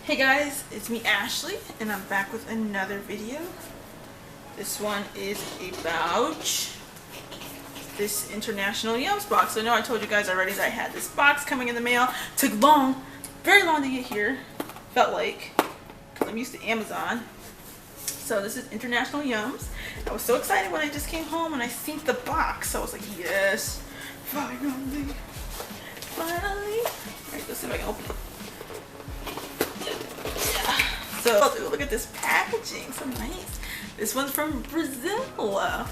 Hey guys, it's me Ashley and I'm back with another video. This one is about this International Yums box. I know I told you guys already that I had this box coming in the mail. It took very long to get here, felt like, because I'm used to Amazon. So this is International Yums. I was so excited when I just came home and I seen the box. I was like, yes, finally. Alright, let's see if I can open it. So look at this packaging, so nice. This one's from Brazil. I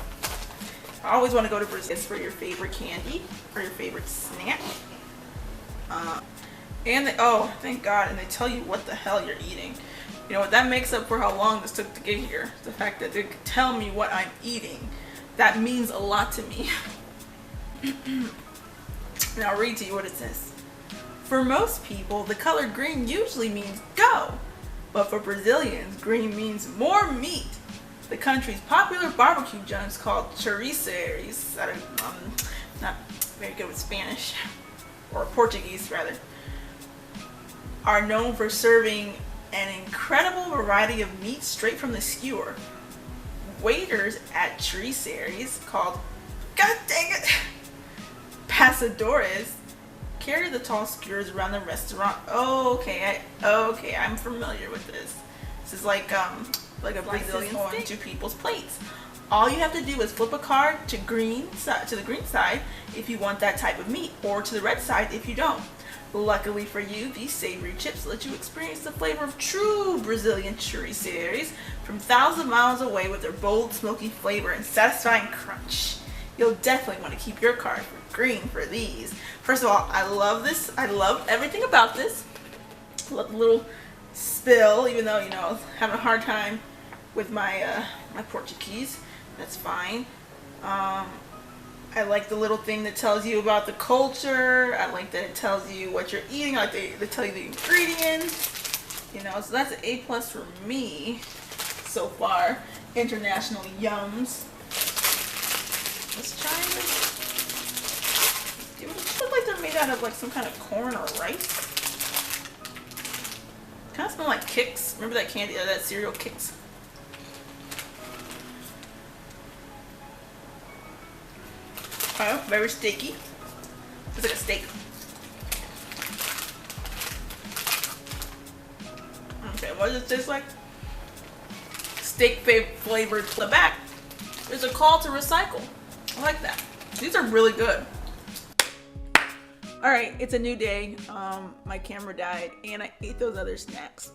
always want to go to Brazil. It's for your favorite candy or your favorite snack. Oh, thank God, and they tell you what the hell you're eating. You know what, that makes up for how long this took to get here. The fact that they could tell me what I'm eating. That means a lot to me. Now I'll read to you what it says. For most people, the color green usually means go. But for Brazilians, green means more meat. The country's popular barbecue joints called chouriçeiros, not very good with Spanish, or Portuguese rather, are known for serving an incredible variety of meat straight from the skewer. Waiters at chouriçeiros, called, god dang it, passadores, carry the tall skewers around the restaurant. Okay, I'm familiar with this. This is like a Brazilian steak to people's plates. All you have to do is flip a card to the green side if you want that type of meat, or to the red side if you don't. Luckily for you, these savory chips let you experience the flavor of true Brazilian chouriçeiros from thousands of miles away with their bold, smoky flavor and satisfying crunch. You'll definitely want to keep your card for green for these. First of all, I love this. I love everything about this. Love the little spill, even though, you know, I was having a hard time with my my Portuguese. That's fine. I like the little thing that tells you about the culture. I like that it tells you what you're eating. I like they tell you the ingredients. You know, so that's an A+ for me so far. International Yums. Let's try this. It looks like they're made out of like some kind of corn or rice. Kind of smell like Kix. Remember that candy, that cereal Kix? Oh, very steaky. It's like a steak. Okay, what does it taste like? Steak flavored. To the back, there's a call to recycle. I like that. These are really good. Alright, it's a new day. My camera died and I ate those other snacks.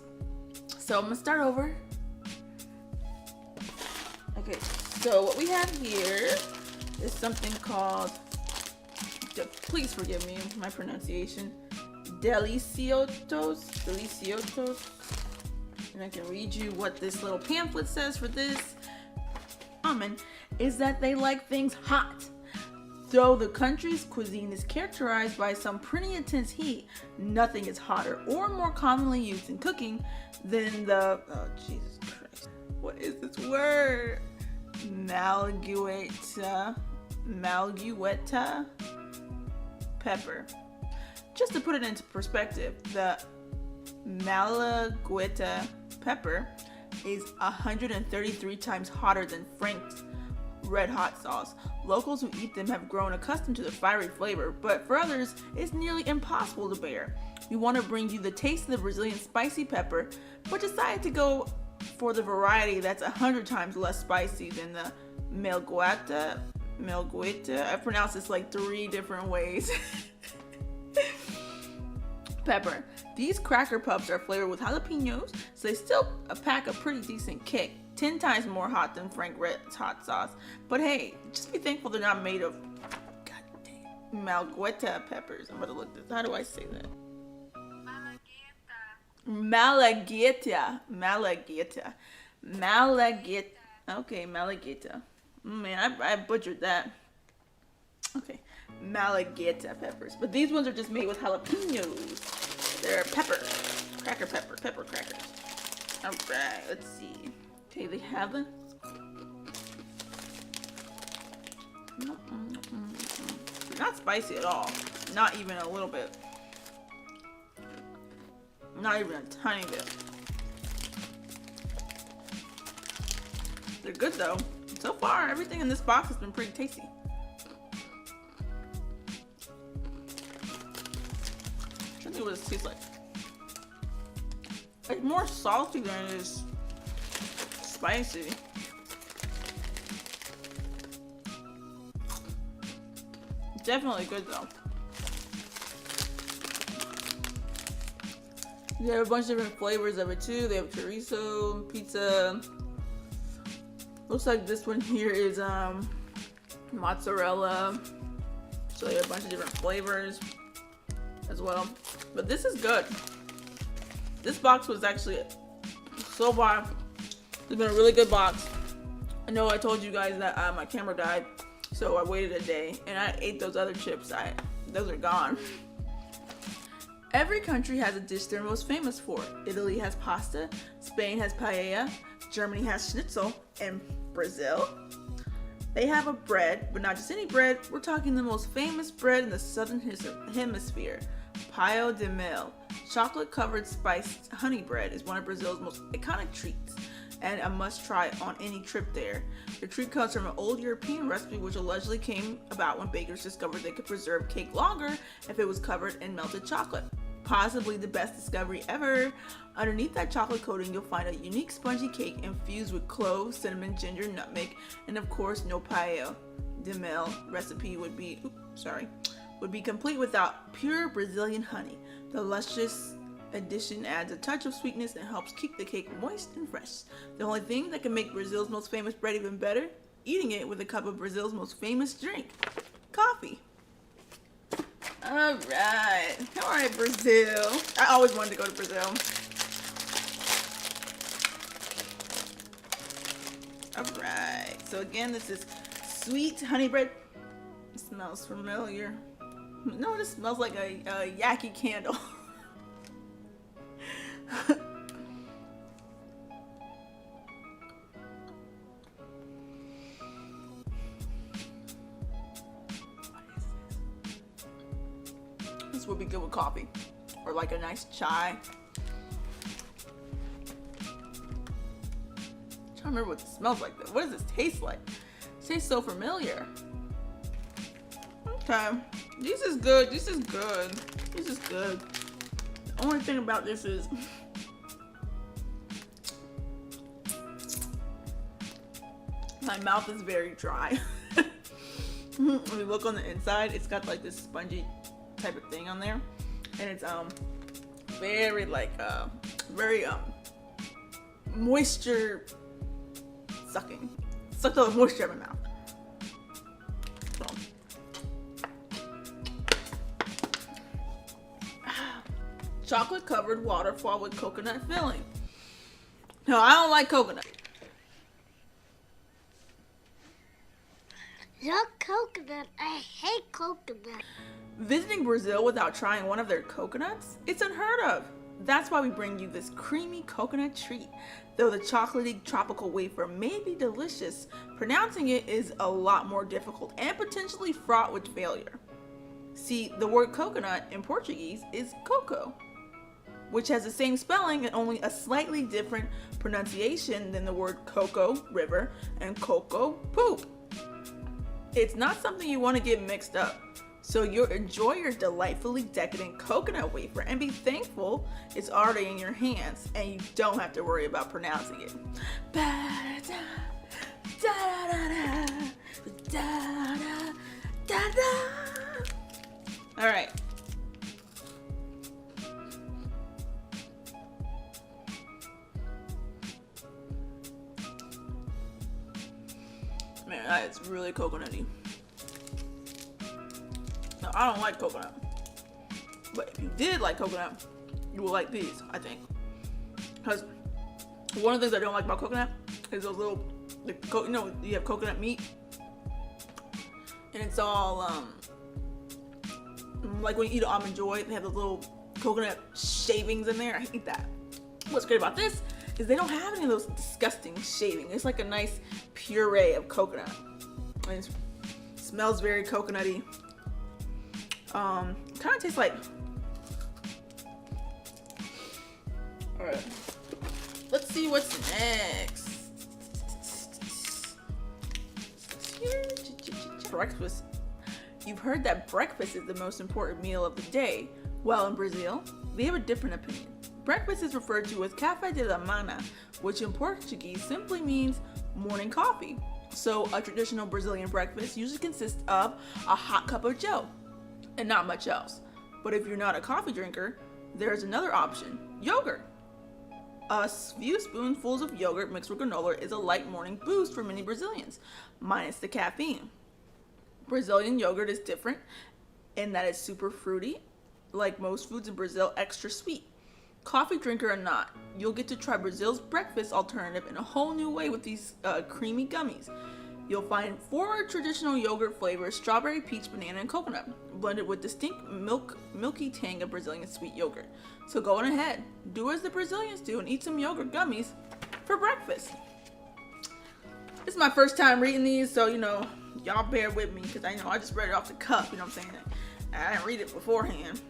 So I'm gonna start over. Okay, so what we have here is something called, please forgive me my pronunciation, Deliciotos. And I can read you what this little pamphlet says for this. Common is that they like things hot. Though the country's cuisine is characterized by some pretty intense heat, nothing is hotter or more commonly used in cooking than the, oh Jesus Christ, what is this word? Malagueta pepper. Just to put it into perspective, the Malagueta pepper is 133 times hotter than Frank's red hot sauce. Locals who eat them have grown accustomed to the fiery flavor, but for others, it's nearly impossible to bear. We want to bring you the taste of the Brazilian spicy pepper, but decided to go for the variety that's 100 times less spicy than the Malagueta. I pronounce this like 3 different ways. Pepper. These cracker puffs are flavored with jalapenos, so they still pack a pretty decent kick. 10 times more hot than Frank Red's hot sauce. But hey, just be thankful they're not made of, goddamn, Malagueta peppers. I'm about to look this. How do I say that? Malagueta. Okay, Malagueta. Man, I butchered that. Okay, Malagueta peppers. But these ones are just made with jalapenos. They're pepper. Cracker pepper. Pepper crackers. Alright, let's see. Okay, they have them. Not spicy at all. Not even a little bit. Not even a tiny bit. They're good though. So far, everything in this box has been pretty tasty. Show me what this tastes like. It's more salty than it is spicy. Definitely good though. They have a bunch of different flavors of it too. They have chorizo, pizza. Looks like this one here is mozzarella. So they have a bunch of different flavors as well. But this is good. This box was actually, so far, it's been a really good box. I know I told you guys that my camera died, so I waited a day and I ate those other chips. Those are gone. Every country has a dish they're most famous for. Italy has pasta, Spain has paella, Germany has schnitzel, and Brazil, they have a bread, but not just any bread. We're talking the most famous bread in the southern hemisphere. Pão de mel, chocolate-covered spiced honey bread, is one of Brazil's most iconic treats and a must-try on any trip there. The treat comes from an old European recipe which allegedly came about when bakers discovered they could preserve cake longer if it was covered in melted chocolate. Possibly the best discovery ever. Underneath that chocolate coating, you'll find a unique spongy cake infused with cloves, cinnamon, ginger, nutmeg, and of course, no pão de mel recipe would be complete without pure Brazilian honey. The luscious addition adds a touch of sweetness and helps keep the cake moist and fresh. The only thing that can make Brazil's most famous bread even better, eating it with a cup of Brazil's most famous drink, coffee. Alright, Brazil. I always wanted to go to Brazil. Alright, so again, this is sweet honey bread. It smells familiar. No, this smells like a Yaki candle. This would be good with coffee or like a nice chai. I'm trying to remember what this smells like though. What does this taste like? It tastes so familiar. Okay, this is good. This is good. This is good. The only thing about this is my mouth is very dry. When you look on the inside, it's got like this spongy type of thing on there, and it's very like very moisture sucking. Sucked all the moisture out of my mouth. So chocolate covered waterfall with coconut filling. No, I don't like coconut. Love coconut. I hate coconut. Visiting Brazil without trying one of their coconuts? It's unheard of. That's why we bring you this creamy coconut treat. Though the chocolatey tropical wafer may be delicious, pronouncing it is a lot more difficult and potentially fraught with failure. See, the word coconut in Portuguese is coco, which has the same spelling and only a slightly different pronunciation than the word cocoa, river, and cocoa, poop. It's not something you want to get mixed up. So you'll enjoy your delightfully decadent coconut wafer and be thankful it's already in your hands and you don't have to worry about pronouncing it. All right. Man, that is really coconutty. Now, I don't like coconut, but if you did like coconut, you will like these, I think. Because one of the things I don't like about coconut is those little, you know, you have coconut meat, and it's all, like when you eat Almond Joy, they have those little coconut shavings in there. I hate that. What's great about this is they don't have any of those disgusting shavings. It's like a nice puree of coconut. And it smells very coconutty. Kind of tastes like, Alright. Let's see what's next. Breakfast. You've heard that breakfast is the most important meal of the day. Well, in Brazil, they have a different opinion. Breakfast is referred to as café da manhã, which in Portuguese simply means morning coffee. So a traditional Brazilian breakfast usually consists of a hot cup of joe and not much else. But if you're not a coffee drinker, there's another option, yogurt. A few spoonfuls of yogurt mixed with granola is a light morning boost for many Brazilians, minus the caffeine. Brazilian yogurt is different in that it's super fruity, like most foods in Brazil, extra sweet. Coffee drinker or not, you'll get to try Brazil's breakfast alternative in a whole new way with these creamy gummies. You'll find 4 traditional yogurt flavors: strawberry, peach, banana, and coconut, blended with distinct milky tang of Brazilian sweet yogurt. So go on ahead, do as the Brazilians do and eat some yogurt gummies for breakfast. This is my first time reading these, so y'all bear with me, because I just read it off the cuff, you know what I'm saying? I didn't read it beforehand.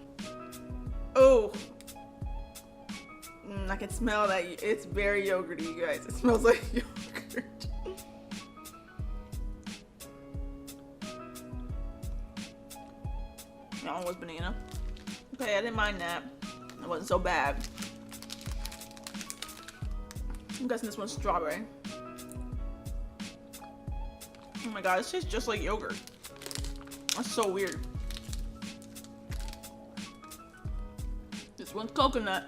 Oh, I can smell that. It's very yogurty, you guys. It smells like yogurt. That one was banana. Okay, I didn't mind that. It wasn't so bad. I'm guessing this one's strawberry. Oh my god, this tastes just like yogurt. That's so weird. This one's coconut.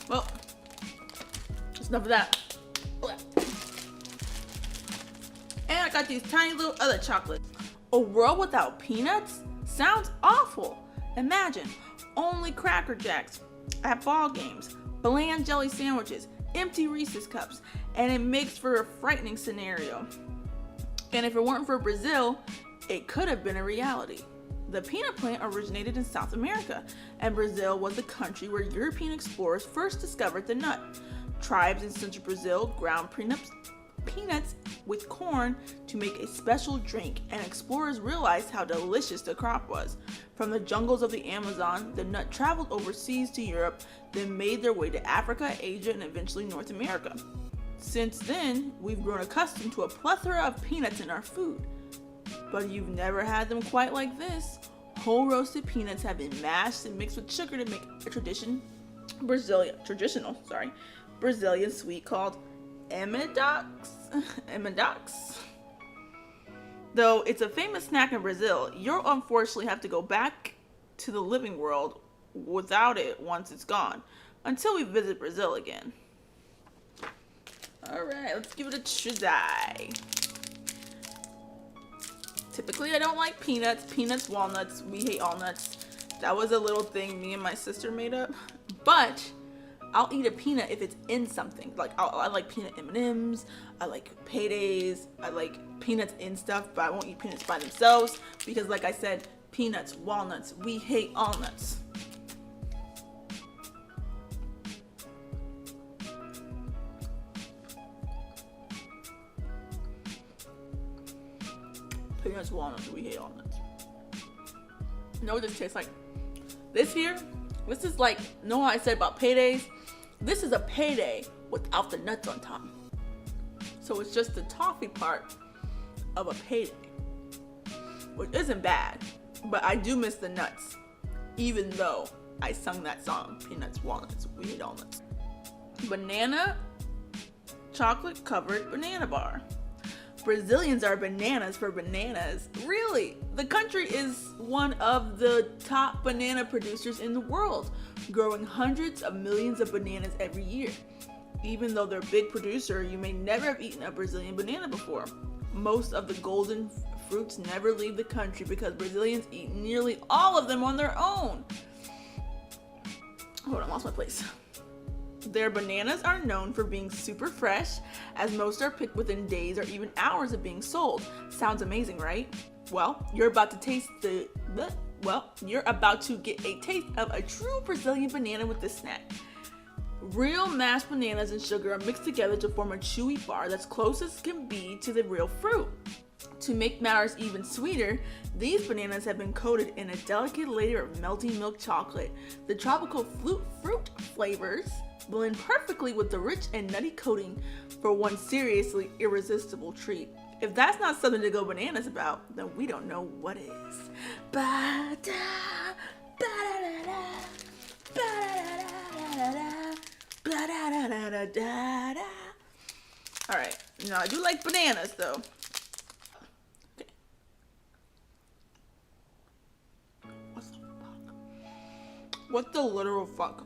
Well, that's enough of that. And I got these tiny little other chocolates. A world without peanuts? Sounds awful. Imagine only Cracker Jacks at ball games, bland jelly sandwiches, empty Reese's cups, and it makes for a frightening scenario. And if it weren't for Brazil, it could have been a reality. The peanut plant originated in South America, and Brazil was the country where European explorers first discovered the nut. Tribes in central Brazil ground peanuts with corn to make a special drink, and explorers realized how delicious the crop was. From the jungles of the Amazon, the nut traveled overseas to Europe, then made their way to Africa, Asia, and eventually North America. Since then, we've grown accustomed to a plethora of peanuts in our food. But you've never had them quite like this. Whole roasted peanuts have been mashed and mixed with sugar to make a traditional Brazilian sweet called amendox. Though it's a famous snack in Brazil, you'll unfortunately have to go back to the living world without it once it's gone, until we visit Brazil again. Alright, let's give it a try. Typically, I don't like peanuts. Peanuts, walnuts, we hate all nuts. That was a little thing me and my sister made up. But I'll eat a peanut if it's in something. Like, I like peanut M&Ms. I like paydays. I like peanuts in stuff, but I won't eat peanuts by themselves. Because like I said, peanuts, walnuts, we hate all nuts. Peanuts, walnuts, we hate all nuts. You know what this tastes like? This is like, know how I said about paydays? This is a payday without the nuts on top. So it's just the toffee part of a payday, which isn't bad, but I do miss the nuts, even though I sung that song, peanuts, walnuts, we hate all nuts. Banana chocolate covered banana bar. Brazilians are bananas for bananas. Really? The country is one of the top banana producers in the world, growing hundreds of millions of bananas every year. Even though they're a big producer, you may never have eaten a Brazilian banana before. Most of the golden fruits never leave the country because Brazilians eat nearly all of them on their own. Hold on, I lost my place. Their bananas are known for being super fresh, as most are picked within days or even hours of being sold. Sounds amazing, right? Well, you're about to get a taste of a true Brazilian banana with this snack. Real mashed bananas and sugar are mixed together to form a chewy bar that's close as can be to the real fruit. to make matters even sweeter, these bananas have been coated in a delicate layer of melting milk chocolate. The tropical fruit flavors blend perfectly with the rich and nutty coating for one seriously irresistible treat. If that's not something to go bananas about, then we don't know what is. Ba-da, ba-da-da-da, ba-da-da-da-da-da, ba-da-da-da-da-da. Alright, now I do like bananas though. Okay. What's the fuck? What the literal fuck?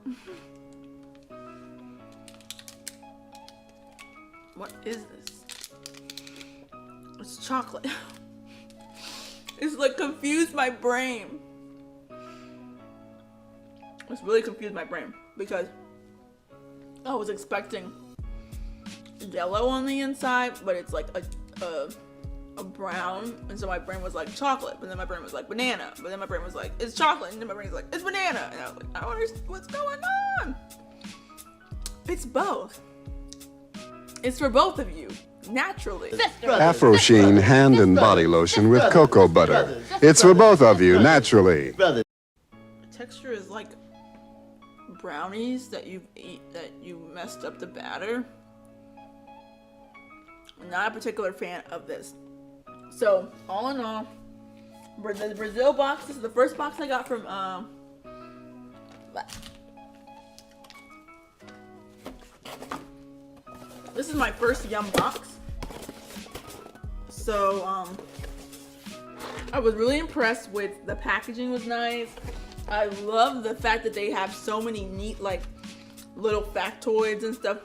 What is this? It's chocolate. It's like confused my brain. It's really confused my brain because I was expecting yellow on the inside, but it's like a brown, and so my brain was like chocolate, but then my brain was like banana, but then my brain was like it's chocolate, and then my brain was like it's banana, and I was like I don't understand what's going on. It's both. It's for both of you, naturally. Afro Sheen hand and body lotion with cocoa butter. It's for both of you, naturally. The texture is like brownies that you messed up the batter. I'm not a particular fan of this. So all in all, the Brazil box, this is the first box I got from this is my first Yum box. So I was really impressed with the packaging. Was nice. I love the fact that they have so many neat like little factoids and stuff.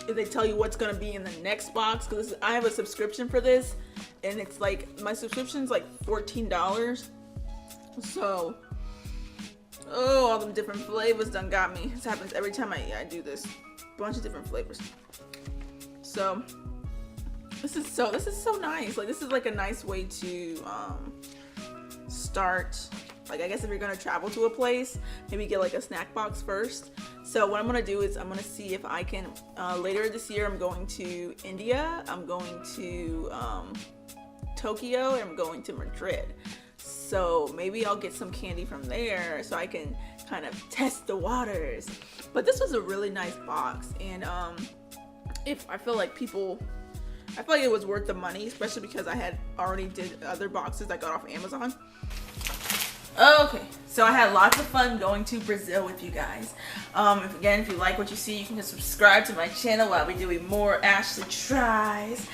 They tell you what's gonna be in the next box, because I have a subscription for this, and it's like my subscription's like $14. So all them different flavors done got me. This happens every time I do this. Bunch of different flavors. So this is so nice. Like this is like a nice way to start. Like I guess if you're gonna travel to a place, maybe get like a snack box first. So what I'm gonna do is I'm gonna see if I can later this year I'm going to India, I'm going to Tokyo, and I'm going to Madrid. So maybe I'll get some candy from there so I can kind of test the waters. But this was a really nice box, and if I feel like it was worth the money, especially because I had already did other boxes I got off Amazon. Okay, so I had lots of fun going to Brazil with you guys. If you like what you see, you can just subscribe to my channel. I'll be doing more Ashley tries.